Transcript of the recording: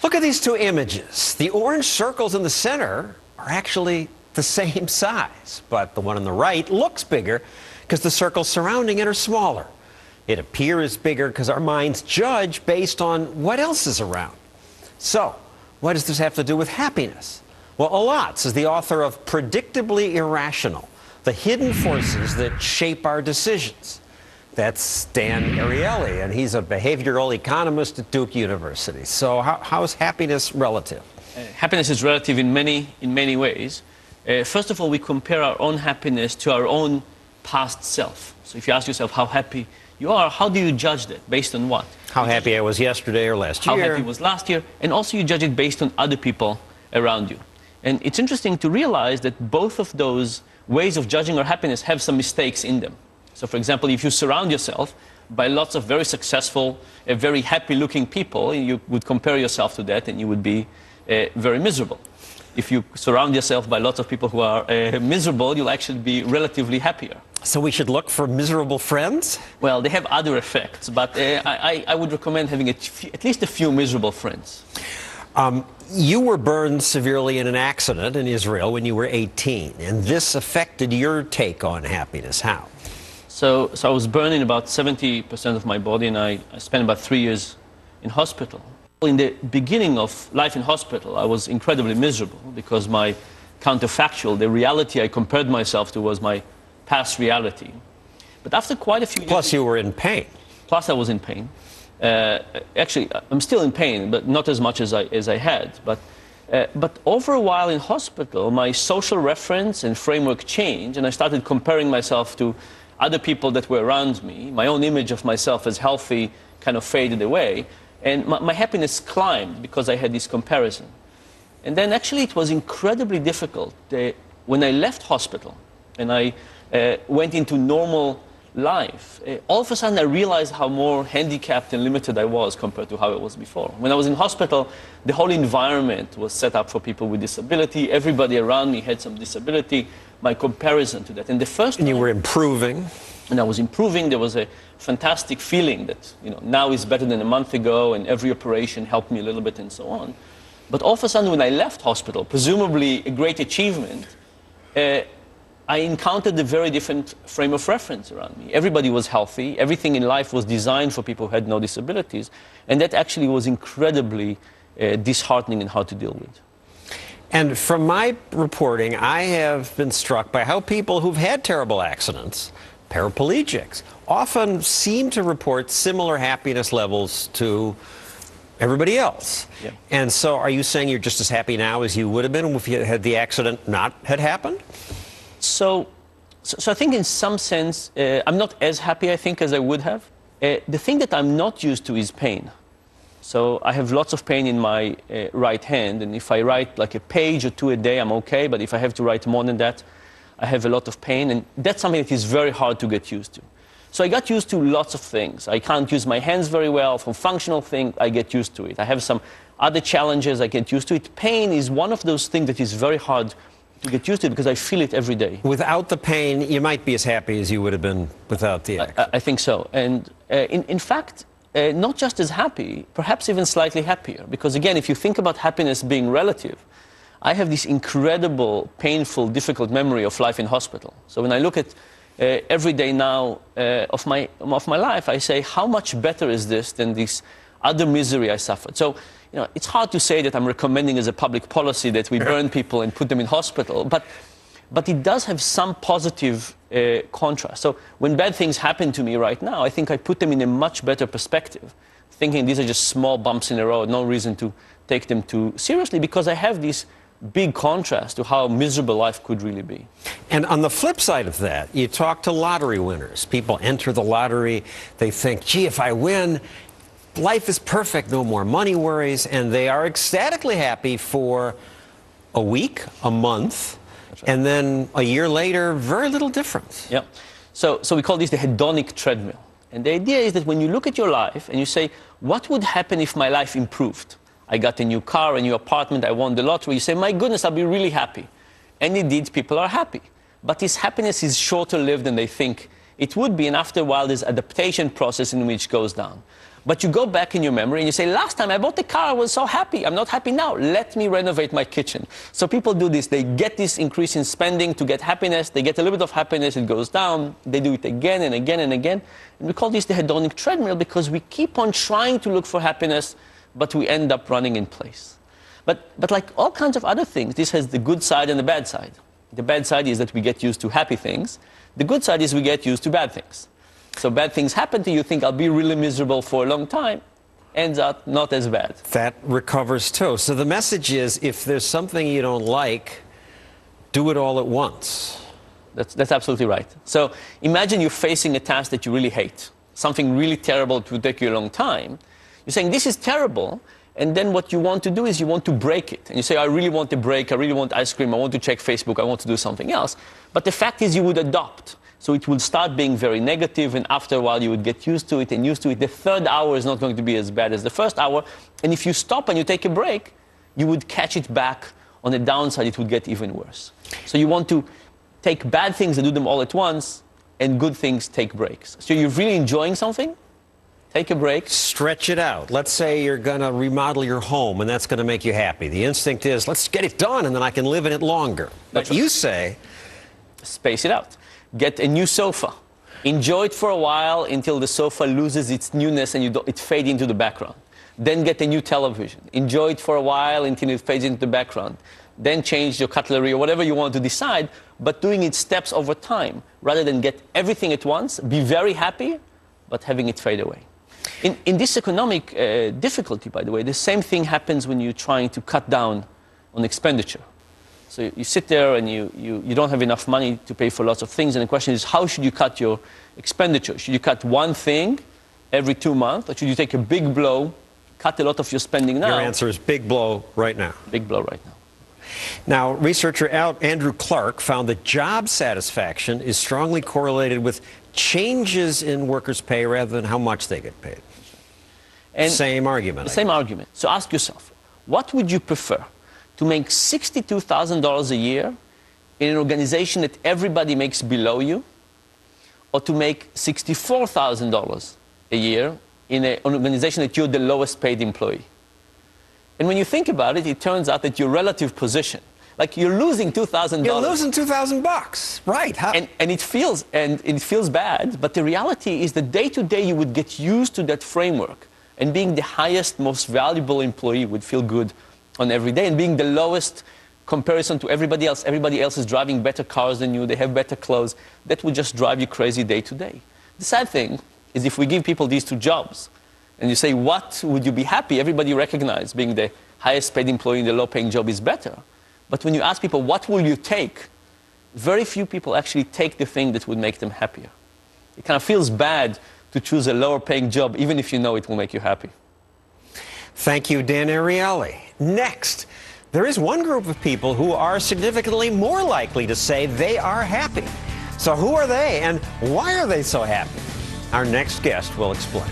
Look at these two images. The orange circles in the center are actually the same size, but the one on the right looks bigger because the circles surrounding it are smaller. It appears bigger because our minds judge based on what else is around. So, what does this have to do with happiness? Well, a lot, says the author of Predictably Irrational, The Hidden Forces That Shape Our Decisions. That's Dan Ariely, and he's a behavioral economist at Duke University. So how is happiness relative? Happiness is relative in many ways. First of all, we compare our own happiness to our own past self. So if you ask yourself how happy you are, how do you judge that? Based on what? How happy I was yesterday or last year. How happy I was last year. And also you judge it based on other people around you. And it's interesting to realize that both of those ways of judging our happiness have some mistakes in them. So, for example, if you surround yourself by lots of very successful, very happy-looking people, you would compare yourself to that and you would be very miserable. If you surround yourself by lots of people who are miserable, you'll actually be relatively happier. So we should look for miserable friends? Well, they have other effects, but I would recommend having at least a few miserable friends. You were burned severely in an accident in Israel when you were 18, and this affected your take on happiness. How? So I was burned in about 70% of my body, and I spent about 3 years in hospital. In the beginning of life in hospital, I was incredibly miserable because my counterfactual, the reality I compared myself to, was my past reality. But after quite a few years... Plus you were in pain. Plus I was in pain. Actually, I'm still in pain, but not as much as I had. But over a while in hospital, my social reference and framework changed, and I started comparing myself to other people that were around me. My own image of myself as healthy kind of faded away, and my happiness climbed because I had this comparison. And then actually it was incredibly difficult when I left hospital and I went into normal life. All of a sudden I realized how more handicapped and limited I was compared to how it was before. When I was in hospital, the whole environment was set up for people with disability. Everybody around me had some disability. My comparison to that. And the first and you were improving. And I was improving. There was a fantastic feeling that, now is better than a month ago, and every operation helped me a little bit and so on. But all of a sudden when I left hospital, presumably a great achievement, I encountered a very different frame of reference around me. Everybody was healthy. Everything in life was designed for people who had no disabilities. And that actually was incredibly disheartening and hard to deal with. And from my reporting, I have been struck by how people who've had terrible accidents, paraplegics, often seem to report similar happiness levels to everybody else. Yeah. And so are you saying you're just as happy now as you would have been if you had the accident not had happened? So I think in some sense, I'm not as happy, I think, as I would have. The thing that I'm not used to is pain. So I have lots of pain in my right hand, and if I write like a page or two a day, I'm okay, but if I have to write more than that, I have a lot of pain, and that's something that is very hard to get used to. So I got used to lots of things. I can't use my hands very well. From functional things, I get used to it. I have some other challenges, I get used to it. Pain is one of those things that is very hard to get used to because I feel it every day. Without the pain, you might be as happy as you would have been without the accident. I think so. And in fact, not just as happy, perhaps even slightly happier. Because again, if you think about happiness being relative, I have this incredible, painful, difficult memory of life in hospital. So when I look at every day now of my life, I say, how much better is this than this other misery I suffered? So, it's hard to say that I'm recommending as a public policy that we burn people and put them in hospital, but it does have some positive contrast. So when bad things happen to me right now, I think I put them in a much better perspective, thinking these are just small bumps in the road, no reason to take them too seriously, because I have this big contrast to how miserable life could really be. And on the flip side of that, you talk to lottery winners. People enter the lottery, they think, gee, if I win, life is perfect, no more money worries, and they are ecstatically happy for a week, a month, right. And then a year later, very little difference. Yeah. So we call this the hedonic treadmill. And the idea is that when you look at your life and you say, what would happen if my life improved? I got a new car, a new apartment, I won the lottery. You say, my goodness, I'll be really happy. And indeed, people are happy. But this happiness is shorter lived than they think it would be, and after a while, there's adaptation process in which goes down. But you go back in your memory and you say, last time I bought the car, I was so happy. I'm not happy now. Let me renovate my kitchen. So people do this. They get this increase in spending to get happiness. They get a little bit of happiness. It goes down. They do it again and again and again. And we call this the hedonic treadmill because we keep on trying to look for happiness, but we end up running in place. But like all kinds of other things, this has the good side and the bad side. The bad side is that we get used to happy things. The good side is we get used to bad things. So bad things happen to you, think I'll be really miserable for a long time, ends up not as bad. That recovers too. So the message is, if there's something you don't like, do it all at once. That's absolutely right. So imagine you're facing a task that you really hate, something really terrible to take you a long time. You're saying, this is terrible, and then what you want to do is you want to break it. And you say, I really want a break, I really want ice cream, I want to check Facebook, I want to do something else. But the fact is you would adopt. So it will start being very negative, and after a while you would get used to it and used to it. The third hour is not going to be as bad as the first hour. And if you stop and you take a break, you would catch it back. On the downside, it would get even worse. So you want to take bad things and do them all at once, and good things take breaks. So you're really enjoying something, take a break. Stretch it out. Let's say you're going to remodel your home, and that's going to make you happy. The instinct is, let's get it done, and then I can live in it longer. But you say, space it out. Get a new sofa. Enjoy it for a while until the sofa loses its newness and it fades into the background. Then get a new television. Enjoy it for a while until it fades into the background. Then change your cutlery or whatever you want to decide, but doing it steps over time rather than get everything at once. Be very happy, but having it fade away. In this economic difficulty, by the way, the same thing happens when you're trying to cut down on expenditure. So you sit there and you don't have enough money to pay for lots of things, and the question is, how should you cut your expenditure? Should you cut one thing every 2 months, or should you take a big blow, cut a lot of your spending now? Your answer is big blow right now. Big blow right now. Now, researcher Andrew Clark found that job satisfaction is strongly correlated with changes in workers' pay rather than how much they get paid. And same argument. The same argument. So ask yourself, what would you prefer? To make $62,000 a year in an organization that everybody makes below you, or to make $64,000 a year in an organization that you're the lowest paid employee? And when you think about it, it turns out that your relative position, like you're losing $2,000. You're losing $2,000, right? And it feels bad, but the reality is that day to day you would get used to that framework, and being the highest, most valuable employee would feel good on every day, and being the lowest comparison to everybody else is driving better cars than you, they have better clothes, that would just drive you crazy day to day. The sad thing is, if we give people these two jobs, and you say, what would you be happy? Everybody recognizes being the highest paid employee in the low paying job is better. But when you ask people, what will you take? Very few people actually take the thing that would make them happier. It kind of feels bad to choose a lower paying job, even if you know it will make you happy. Thank you, Dan Ariely. Next, there is one group of people who are significantly more likely to say they are happy. So who are they, and why are they so happy? Our next guest will explain.